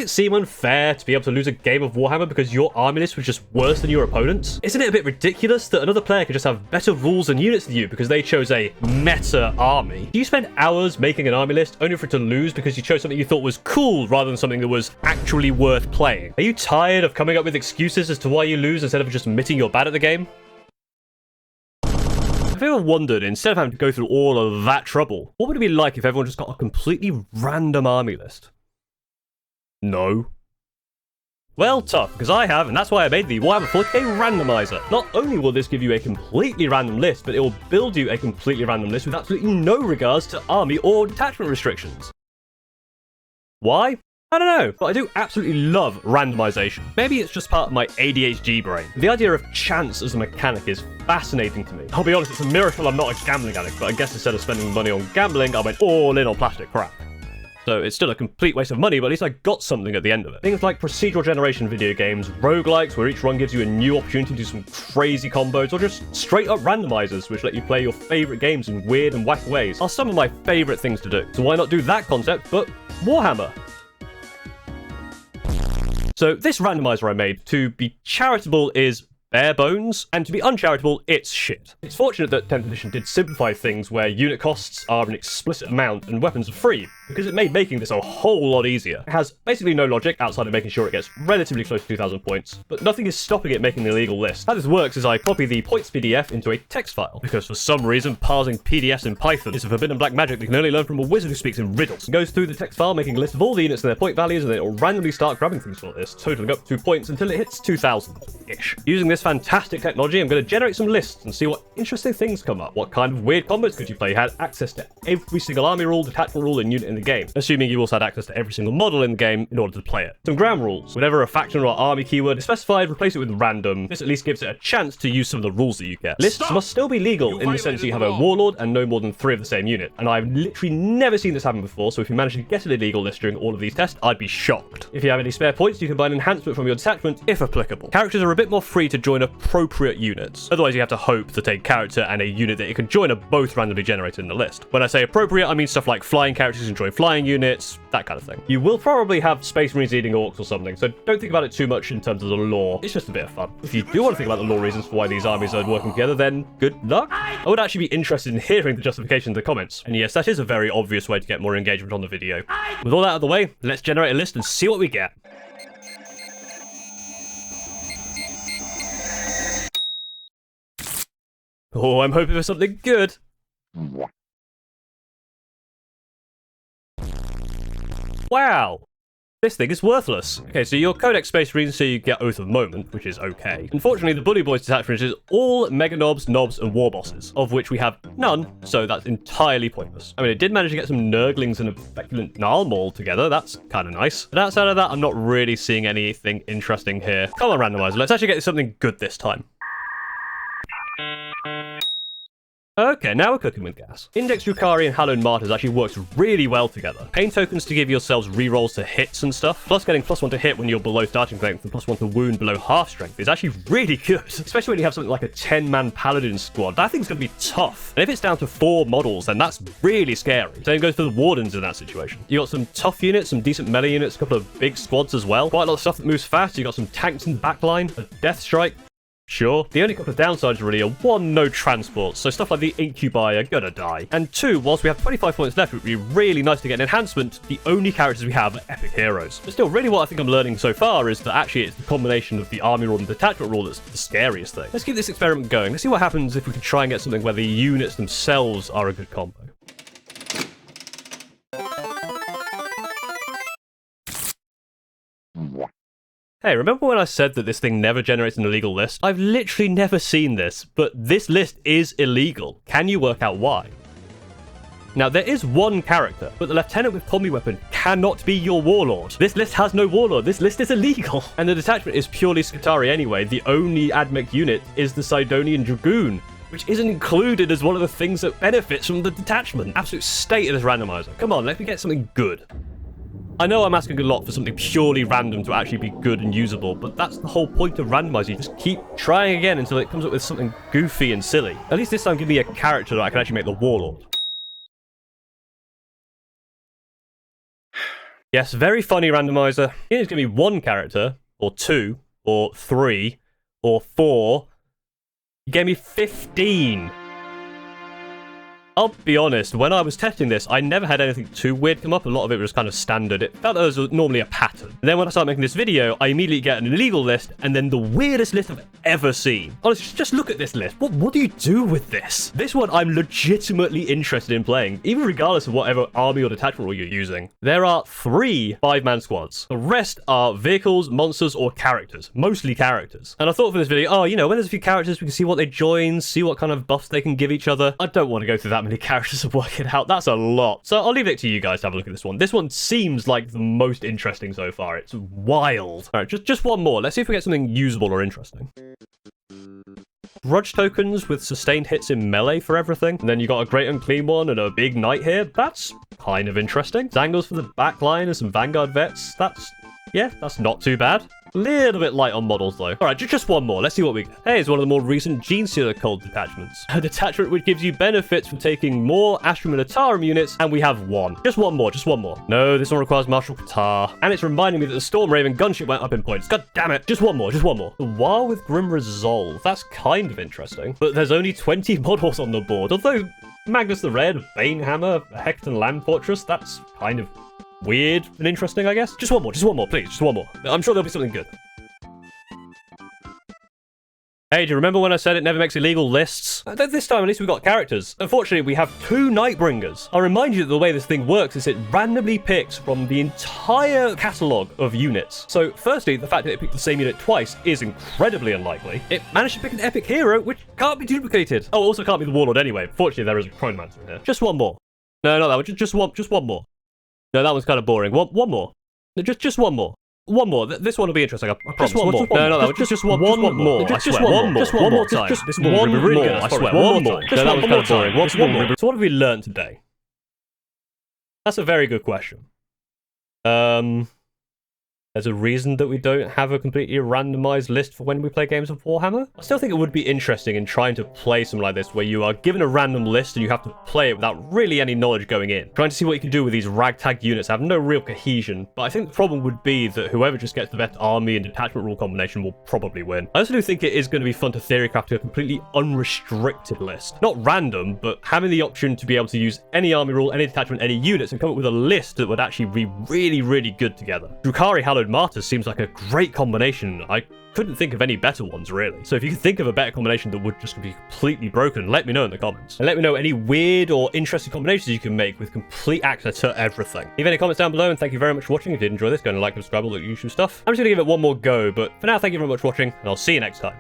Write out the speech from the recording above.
it seem unfair to be able to lose a game of Warhammer because your army list was just worse than your opponent's? Isn't it a bit ridiculous that another player could just have better rules and units than you because they chose a meta army? Do you spend hours making an army list only for it to lose because you chose something you thought was cool rather than something that was actually worth playing? Are you tired of coming up with excuses as to why you lose instead of just admitting you're bad at the game? Have you ever wondered, instead of having to go through all of that trouble, what would it be like if everyone just got a completely random army list? No. Well, tough, because I have, and that's why I made the Warhammer 40k Randomizer. Not only will this give you a completely random list, but it will build you a completely random list with absolutely no regards to army or detachment restrictions. Why? I don't know, but I do absolutely love randomization. Maybe it's just part of my ADHD brain. The idea of chance as a mechanic is fascinating to me. I'll be honest, it's a miracle I'm not a gambling addict, but I guess instead of spending money on gambling, I went all in on plastic crap. So it's still a complete waste of money, but at least I got something at the end of it. Things like procedural generation video games, roguelikes where each run gives you a new opportunity to do some crazy combos, or just straight up randomizers which let you play your favorite games in weird and wacky ways are some of my favorite things to do. So why not do that concept, but Warhammer? So this randomizer I made, to be charitable, is bare bones, and to be uncharitable, it's shit. It's fortunate that 10th edition did simplify things where unit costs are an explicit amount and weapons are free, because it made making this a whole lot easier. It has basically no logic outside of making sure it gets relatively close to 2,000 points, but nothing is stopping it making the illegal list. How this works is I copy the points PDF into a text file, because for some reason parsing PDFs in Python is a forbidden black magic that you can only learn from a wizard who speaks in riddles. It goes through the text file, making a list of all the units and their point values, and then it will randomly start grabbing things for this, totaling up 2 points until it hits 2,000-ish. Using this fantastic technology, I'm going to generate some lists and see what interesting things come up. What kind of weird combos could you play? You had access to every single army rule, detachment rule, and unit in the game, assuming you also had access to every single model in the game in order to play it. Some ground rules. Whenever a faction or army keyword is specified, replace it with random. This at least gives it a chance to use some of the rules that you get. Lists must still be legal in the sense that you have a warlord and no more than 3 of the same unit. And I've literally never seen this happen before, so if you manage to get an illegal list during all of these tests, I'd be shocked. If you have any spare points, you can buy an enhancement from your detachment if applicable. Characters are a bit more free to join appropriate units. Otherwise, you have to hope that a character and a unit that you can join are both randomly generated in the list. When I say appropriate, I mean stuff like flying characters can join flying units, that kind of thing. You will probably have Space Marines eating orcs or something, so don't think about it too much in terms of the lore. It's just a bit of fun. If you do want to think about the lore reasons for why these armies are working together, then good luck. I would actually be interested in hearing the justification in the comments. And yes, that is a very obvious way to get more engagement on the video. With all that out of the way, let's generate a list and see what we get. Oh, I'm hoping for something good. Wow. This thing is worthless. Okay, so your Codex Space Marines, so you get Oath of Moment, which is okay. Unfortunately, the Bully Boys detachment is all Mega Knobs, Knobs, and War Bosses, of which we have none, so that's entirely pointless. I mean, it did manage to get some Nurglings and a Feculent Gnarl together. That's kind of nice. But outside of that, I'm not really seeing anything interesting here. Come on, Randomizer. Let's actually get something good this time. Okay, now we're cooking with gas. Index Drukhari and Hallowed Martyrs actually works really well together. Pain tokens to give yourselves rerolls to hits and stuff, plus getting +1 to hit when you're below starting strength and +1 to wound below half strength is actually really good. Especially when you have something like a 10-man paladin squad. That thing's going to be tough. And if it's down to 4 models, then that's really scary. Same goes for the Wardens in that situation. You got some tough units, some decent melee units, a couple of big squads as well. Quite a lot of stuff that moves fast. You got some tanks in the backline, a death strike. Sure. The only couple of downsides really are 1, no transport, so stuff like the Incubi are gonna die. And 2, whilst we have 25 points left, it would be really nice to get an enhancement, the only characters we have are epic heroes. But still, really what I think I'm learning so far is that actually it's the combination of the army rule and the detachment rule that's the scariest thing. Let's keep this experiment going. Let's see what happens if we can try and get something where the units themselves are a good combo. Hey, remember when I said that this thing never generates an illegal list? I've literally never seen this, but this list is illegal. Can you work out why? Now, there is one character, but the lieutenant with combi weapon cannot be your warlord. This list has no warlord. This list is illegal. And the detachment is purely Scutari anyway. The only admech unit is the Sidonian Dragoon, which isn't included as one of the things that benefits from the detachment. Absolute state of this randomizer. Come on, let me get something good. I know I'm asking a lot for something purely random to actually be good and usable, but that's the whole point of randomizing. You just keep trying again until it comes up with something goofy and silly. At least this time give me a character that I can actually make the warlord. Yes, very funny, Randomizer. It's going to be one character, or two, or three, or four. You gave me 15. I'll be honest, when I was testing this, I never had anything too weird come up. A lot of it was kind of standard. It felt as normally a pattern. And then when I started making this video, I immediately get an illegal list, and then the weirdest list I've ever seen. Honestly, just look at this list. What do you do with this? This one I'm legitimately interested in playing, even regardless of whatever army or detachment rule you're using. There are 3 5-man squads. The rest are vehicles, monsters, or characters. Mostly characters. And I thought for this video, oh, you know, when there's a few characters, we can see what they join, see what kind of buffs they can give each other. I don't want to go through that many characters and work it out. That's a lot. So I'll leave it to you guys to have a look at this one. This one seems like the most interesting so far. It's wild. All right, just one more. Let's see if we get something usable or interesting. Grudge tokens with sustained hits in melee for everything. And then you got a great unclean one and a big knight here. That's kind of interesting. Zangles for the backline and some Vanguard vets. That's not too bad. Little bit light on models though. All right, just one more. Let's see what we get. Hey, it's one of the more recent Gene Stealer Cold detachments. A detachment which gives you benefits from taking more Astrum and Atarum units, and we have one. Just one more. No, this one requires Marshal Qatar. And it's reminding me that the Storm Raven gunship went up in points. God damn it. Just one more. The War with Grim Resolve. That's kind of interesting. But there's only 20 models on the board. Although Magnus the Red, Banehammer, Hecton Land Fortress, that's kind of weird and interesting, I guess. Just one more, please. Just one more. I'm sure there'll be something good. Hey, do you remember when I said it never makes illegal lists? This time, at least we got characters. Unfortunately, we have 2 Nightbringers. I'll remind you that the way this thing works is it randomly picks from the entire catalogue of units. So, firstly, the fact that it picked the same unit twice is incredibly unlikely. It managed to pick an epic hero, which can't be duplicated. Oh, also can't be the Warlord anyway. Fortunately, there is a Chronomancer in here. Just one more. No, not that one. Just one more. No, that one's kind of boring. One more. No, just one more. One more. This one will be interesting. I promise. Just one more. No, just one more. Just one more time. Just one more. I swear. One more. No, that was kind of boring. One more. So what have we learned today? That's a very good question. There's a reason that we don't have a completely randomized list for when we play games of Warhammer. I still think it would be interesting in trying to play something like this where you are given a random list and you have to play it without really any knowledge going in. Trying to see what you can do with these ragtag units have no real cohesion, but I think the problem would be that whoever just gets the best army and detachment rule combination will probably win. I also do think it is going to be fun to theorycraft a completely unrestricted list. Not random, but having the option to be able to use any army rule, any detachment, any units, and come up with a list that would actually be really, really good together. Drukhari Hallowed Martyrs seems like a great combination. I couldn't think of any better ones, really. So if you can think of a better combination that would just be completely broken, let me know in the comments. And let me know any weird or interesting combinations you can make with complete access to everything. Leave any comments down below, and thank you very much for watching. If you did enjoy this, go and like and subscribe, all the usual stuff. I'm just going to give it one more go, but for now, thank you very much for watching, and I'll see you next time.